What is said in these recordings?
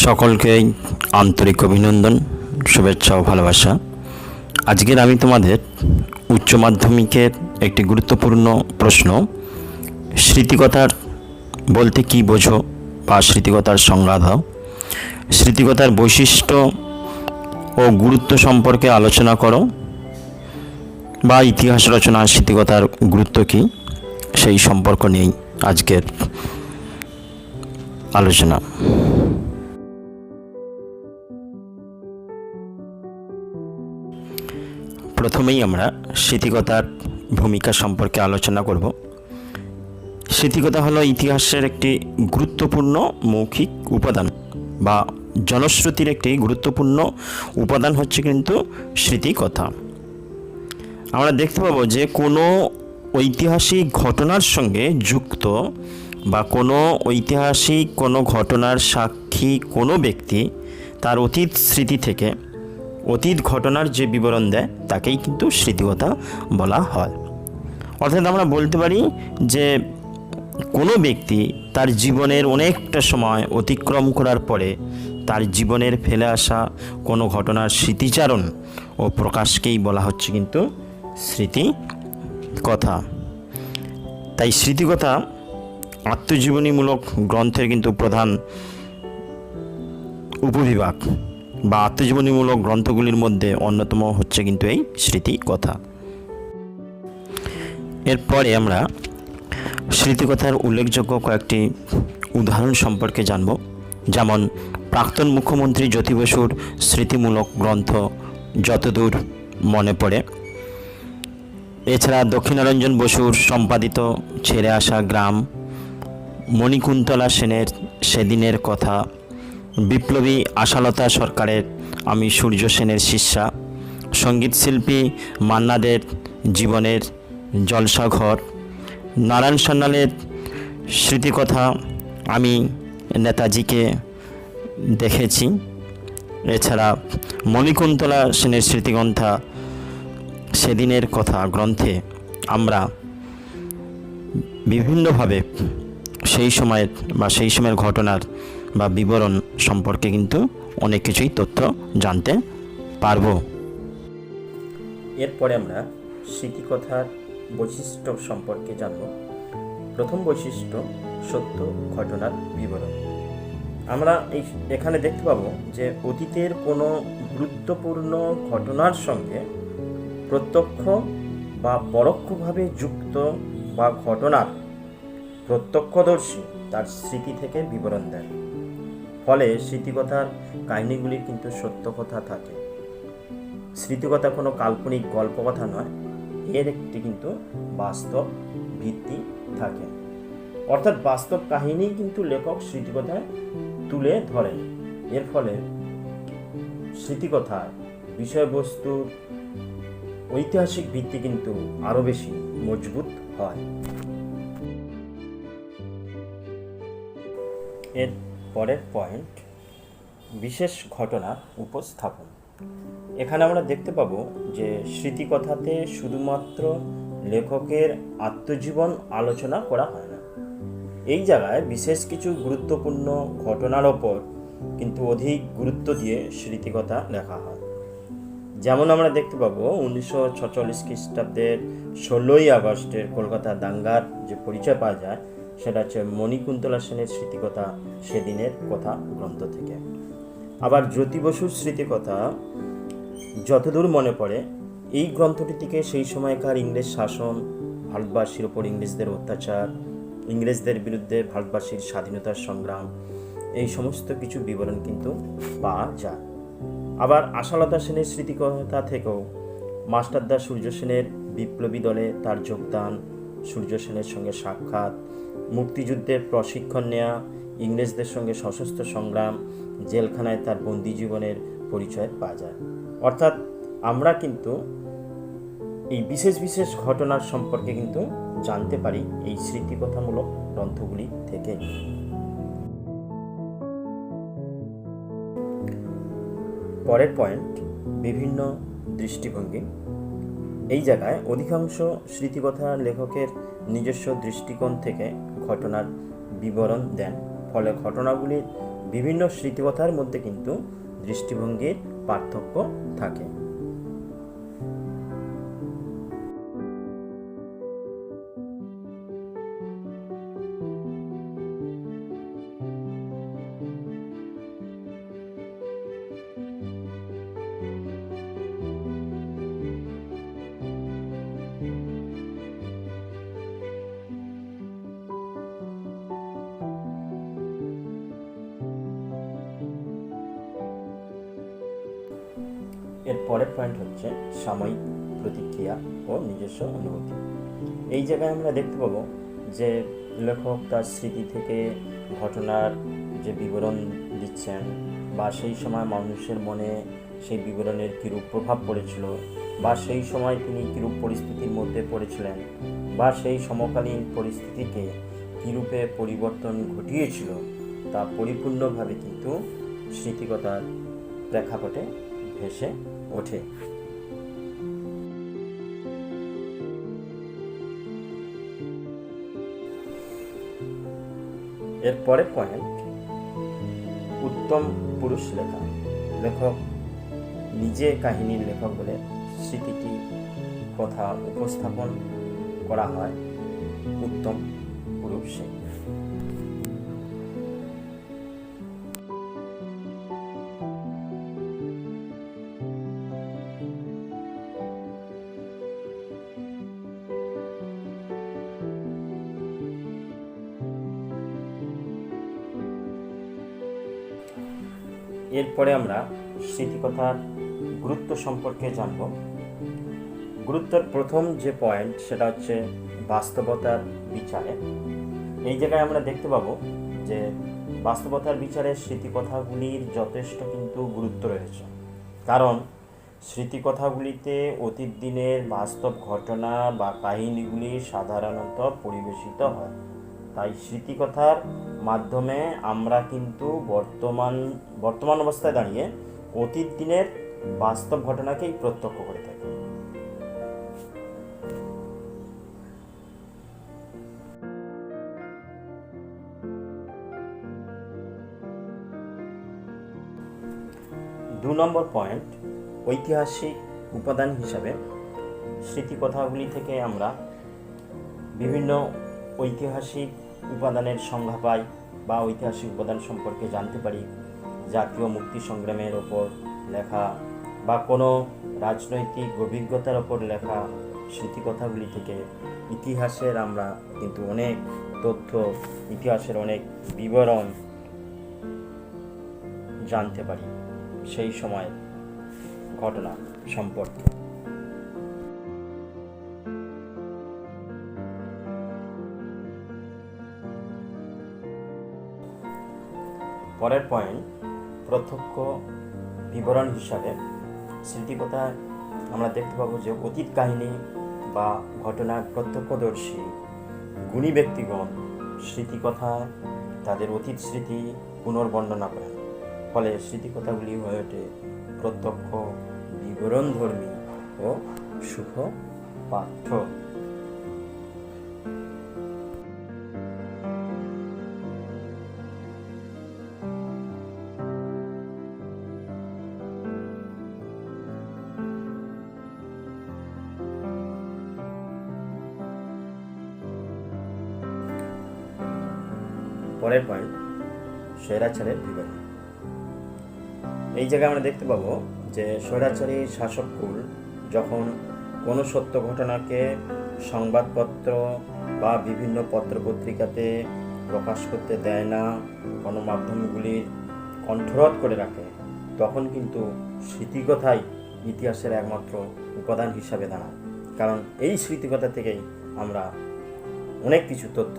সকলকে আন্তরিক অভিনন্দন, শুভেচ্ছা ও ভালোবাসা। আজকের আমি তোমাদের উচ্চ মাধ্যমিকের একটি গুরুত্বপূর্ণ প্রশ্ন, স্মৃতিকথার বলতে কী বোঝো বা স্মৃতিকথার সংজ্ঞা দাও। স্মৃতিকথার বৈশিষ্ট্য ও গুরুত্ব সম্পর্কে আলোচনা করো, বা ইতিহাস রচনা স্মৃতিকথার গুরুত্ব কী সেই সম্পর্ক নিয়েই আজকের আলোচনা। প্রথমেই আমরা স্মৃতিকথার ভূমিকা সম্পর্কে আলোচনা করব। স্মৃতিকথা হলো ইতিহাসের একটি গুরুত্বপূর্ণ মৌখিক উপাদান, বা জনশ্রুতির একটি গুরুত্বপূর্ণ উপাদান হচ্ছে কিন্তু স্মৃতিকথা। আমরা দেখতে পাবো যে কোনো ঐতিহাসিক ঘটনার সঙ্গে যুক্ত বা কোনো ঐতিহাসিক কোনো ঘটনার সাক্ষী কোনো ব্যক্তি তার অতীত স্মৃতি থেকে অতীত ঘটনার যে বিবরণ দেয় তাকেই কিন্তু স্মৃতিকথা বলা হয়। অর্থাৎ আমরা বলতে পারি যে কোনো ব্যক্তি তার জীবনের অনেকটা সময় অতিক্রম করার পরে তার জীবনের ফেলে আসা কোনো ঘটনার স্মৃতিচারণ ও প্রকাশকেই বলা হচ্ছে কিন্তু স্মৃতিকথা। তাই স্মৃতিকথা আত্মজীবনীমূলক গ্রন্থের কিন্তু প্রধান উপবিভাগ, বা আত্মজীবনীমূলক গ্রন্থগুলির মধ্যে অন্যতম হচ্ছে কিন্তু এই স্মৃতিকথা। এরপরে আমরা স্মৃতিকথার উল্লেখযোগ্য কয়েকটি উদাহরণ সম্পর্কে জানব। যেমন প্রাক্তন মুখ্যমন্ত্রী জ্যোতি বসুর স্মৃতিমূলক গ্রন্থ যতদূর মনে পড়ে। এছাড়া দক্ষিণারঞ্জন বসুর সম্পাদিত ছেড়ে আসা গ্রাম, মণিকুন্তলা সেনের সেদিনের কথা, বিপ্লবী আশালতা সরকারের আমি সূর্য সেনের শিষ্যা, সঙ্গীতশিল্পী মান্না দের জীবনের জলসাঘর, নারায়ণ সান্যালের স্মৃতিকথা আমি নেতাজিকে দেখেছি। এছাড়া মণিকুন্তলা সেনের স্মৃতিগ্রন্থা সেদিনের কথা গ্রন্থে আমরা বিভিন্নভাবে সেই সময়ের ঘটনার বা বিবরণ সম্পর্কে কিন্তু অনেক কিছুই তথ্য জানতে পারব। এরপরে আমরা স্মৃতিকথার বৈশিষ্ট্য সম্পর্কে জানব। প্রথম বৈশিষ্ট্য সত্য ঘটনার বিবরণ। আমরা এখানে দেখতে পাবো যে অতীতের কোনো গুরুত্বপূর্ণ ঘটনার সঙ্গে প্রত্যক্ষ বা পরোক্ষভাবে যুক্ত বা ঘটনার প্রত্যক্ষদর্শী তার স্মৃতি থেকে বিবরণ দেয়। ফলে স্মৃতিকথার কাহিনীগুলি কিন্তু সত্য কথা থাকে। স্মৃতিকথা কোনো কাল্পনিক গল্পকথা নয়, এর একটি কিন্তু বাস্তব ভিত্তি থাকে। অর্থাৎ বাস্তব কাহিনী কিন্তু লেখক স্মৃতিকথায় তুলে ধরেন। এর ফলে স্মৃতিকথার বিষয়বস্তুর ঐতিহাসিক ভিত্তি কিন্তু আরও বেশি মজবুত হয়। এর পরের পয়েন্ট, বিশেষ ঘটনার উপস্থাপন। এখানে আমরা দেখতে পাবো যে স্মৃতিকথাতে শুধুমাত্র লেখকের আত্মজীবন আলোচনা করা হয় না। এই জায়গায় বিশেষ কিছু গুরুত্বপূর্ণ ঘটনার ওপর কিন্তু অধিক গুরুত্ব দিয়ে স্মৃতিকথা লেখা হয়। যেমন আমরা দেখতে পাবো 1946 খ্রিস্টাব্দের 16ই আগস্টের কলকাতা দাঙ্গার যে পরিচয় পাওয়া যায় সেটা হচ্ছে মণিকুন্তলা সেনের স্মৃতিকথা সেদিনের কথা গ্রন্থ থেকে। আবার জ্যোতি বসুর স্মৃতিকথা যতদূর মনে পড়ে, এই গ্রন্থটি থেকে সেই সময়কার ইংরেজ শাসন, ভারতবাসীর ওপর ইংরেজদের অত্যাচার, ইংরেজদের বিরুদ্ধে ভারতবাসীর স্বাধীনতার সংগ্রাম, এই সমস্ত কিছু বিবরণ কিন্তু পাওয়া যায়। আবার আশালতা সেনের স্মৃতিকথা থেকেও মাস্টারদা সূর্য সেনের বিপ্লবী দলে তার যোগদান, সূর্য সেনের সঙ্গে সাক্ষাৎ, মুক্তিযুদ্ধের প্রশিক্ষণ নেওয়া, ইংরেজদের সঙ্গে সশস্ত্র সংগ্রাম, জেলখানায় তার বন্দি জীবনের পরিচয় পাওয়া যায়। অর্থাৎ আমরা কিন্তু এই বিশেষ বিশেষ ঘটনার সম্পর্কে কিন্তু জানতে পারি এই স্মৃতিকথামূলক গ্রন্থগুলি থেকে। পরের পয়েন্ট, বিভিন্ন দৃষ্টিভঙ্গি। এই জায়গায় অধিকাংশ স্মৃতিকথার লেখকের নিজস্ব দৃষ্টিকোণ থেকে ঘটনার বিবরণ দেন। ফলে ঘটনাগুলির বিভিন্ন স্মৃতিকথার মধ্যে কিন্তু দৃষ্টিভঙ্গির পার্থক্য থাকে। এর পরের পয়েন্ট হচ্ছে সাময়িক প্রতিক্রিয়া ও নিজস্ব অনুভূতি। এই জায়গায় আমরা দেখতে পাবো যে লেখক তার স্মৃতি থেকে ঘটনার যে বিবরণ দিচ্ছেন, বা সেই সময় মানুষের মনে সেই বিবরণের কীরূপ প্রভাব পড়েছিল, বা সেই সময় তিনি কীরূপ পরিস্থিতির মধ্যে পড়েছিলেন, বা সেই সমকালীন পরিস্থিতিকে কীরূপে পরিবর্তন ঘটিয়েছিল, তা পরিপূর্ণভাবে কিন্তু স্মৃতিকথার প্রেক্ষাপটে ভেসে ওঠে। এর পরের পয়েন্ট উত্তম পুরুষ লেখা। লেখক নিজে কাহিনীর লেখক বলে স্মৃতিটি কথা উপস্থাপন করা হয় উত্তম পুরুষে। এরপরে আমরা স্মৃতিকথার গুরুত্ব সম্পর্কে জানব। গুরুত্বের প্রথম যে পয়েন্ট সেটা হচ্ছে বাস্তবতার বিচারে। এই জায়গায় আমরা দেখতে পাবো যে বাস্তবতার বিচারে স্মৃতিকথাগুলির যথেষ্ট কিন্তু গুরুত্ব রয়েছে, কারণ স্মৃতিকথাগুলিতে অতীত দিনের বাস্তব ঘটনা বা কাহিনীগুলি সাধারণত পরিবেশিত হয়। তাই স্মৃতিকথার মাধ্যমে আমরা কিন্তু বর্তমান অবস্থায় দাঁড়িয়ে অতীত দিনের বাস্তব ঘটনাকেই প্রত্যক্ষ করে থাকি। দু নম্বর পয়েন্ট ঐতিহাসিক উপাদান হিসাবে স্মৃতিকথাগুলি থেকে আমরা বিভিন্ন ঐতিহাসিক উপাদানের সংজ্ঞা পাই, বা ঐতিহাসিক উপাদান সম্পর্কে জানতে পারি। জাতীয় মুক্তি সংগ্রামের ওপর লেখা বা কোনো রাজনৈতিক অভিজ্ঞতার ওপর লেখা স্মৃতিকথাগুলি থেকে ইতিহাসের আমরা কিন্তু অনেক তথ্য, ইতিহাসের অনেক বিবরণ জানতে পারি সেই সময় ঘটনা সম্পর্কে। পরের পয়েন্ট প্রত্যক্ষ বিবরণ হিসাবে স্মৃতিকথায় আমরা দেখতে পাবো যে অতীত কাহিনী বা ঘটনার প্রত্যক্ষদর্শী গুণী ব্যক্তিগণ স্মৃতিকথায় তাদের অতীত স্মৃতি পুনর্বর্ণনা করেন। ফলে স্মৃতিকথাগুলি হয়ে ওঠে প্রত্যক্ষ বিবরণধর্মী ও সুখপাঠ্য। পরের পয়েন্ট স্বৈরাচারের বিবরণ। এই জায়গায় আমরা দেখতে পাবো যে স্বৈরাচারী শাসককুল যখন কোনো সত্য ঘটনাকে সংবাদপত্র বা বিভিন্ন পত্রপত্রিকাতে প্রকাশ করতে দেয় না, গণমাধ্যমগুলির কণ্ঠরোধ করে রাখে, তখন কিন্তু স্মৃতিকথাই ইতিহাসের একমাত্র উপাদান হিসাবে দাঁড়ায়। কারণ এই স্মৃতিকথা থেকেই আমরা অনেক কিছু তথ্য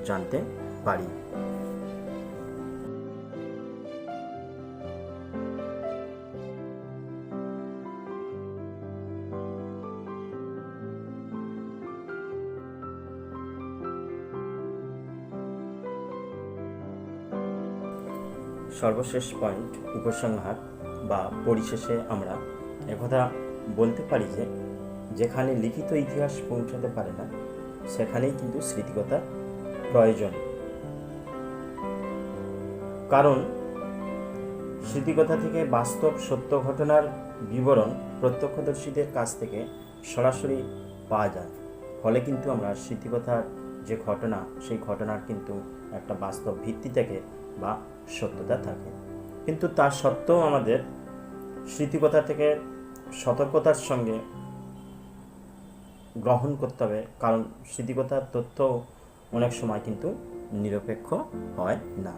জানতে পারি। সর্বশেষ পয়েন্ট উপসংহার বা পরিশেষে আমরা একথা বলতে পারি যে যেখানে লিখিত ইতিহাস পৌঁছাতে পারে না সেখানেই কিন্তু স্মৃতিকথার প্রয়োজন। কারণ স্মৃতিকথা থেকে বাস্তব সত্য ঘটনার বিবরণ প্রত্যক্ষদর্শীদের কাছ থেকে সরাসরি পাওয়া যায়। ফলে কিন্তু আমরা স্মৃতিকথার যে ঘটনা, সেই ঘটনার কিন্তু একটা বাস্তব ভিত্তি থাকে বা সত্যতা থাকে। কিন্তু তা সত্ত্বেও আমাদের স্মৃতিকথা থেকে সতর্কতার সঙ্গে গ্রহণ করতে হবে, কারণ স্মৃতিকথার তথ্য অনেক সময় কিন্তু নিরপেক্ষ হয় না।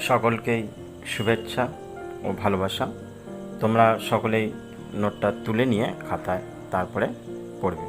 সকলকেই শুভেচ্ছা ও ভালোবাসা। তোমরা সকলেই নোটটা তুলে নিয়ে খাতায় তারপরে পড়বে।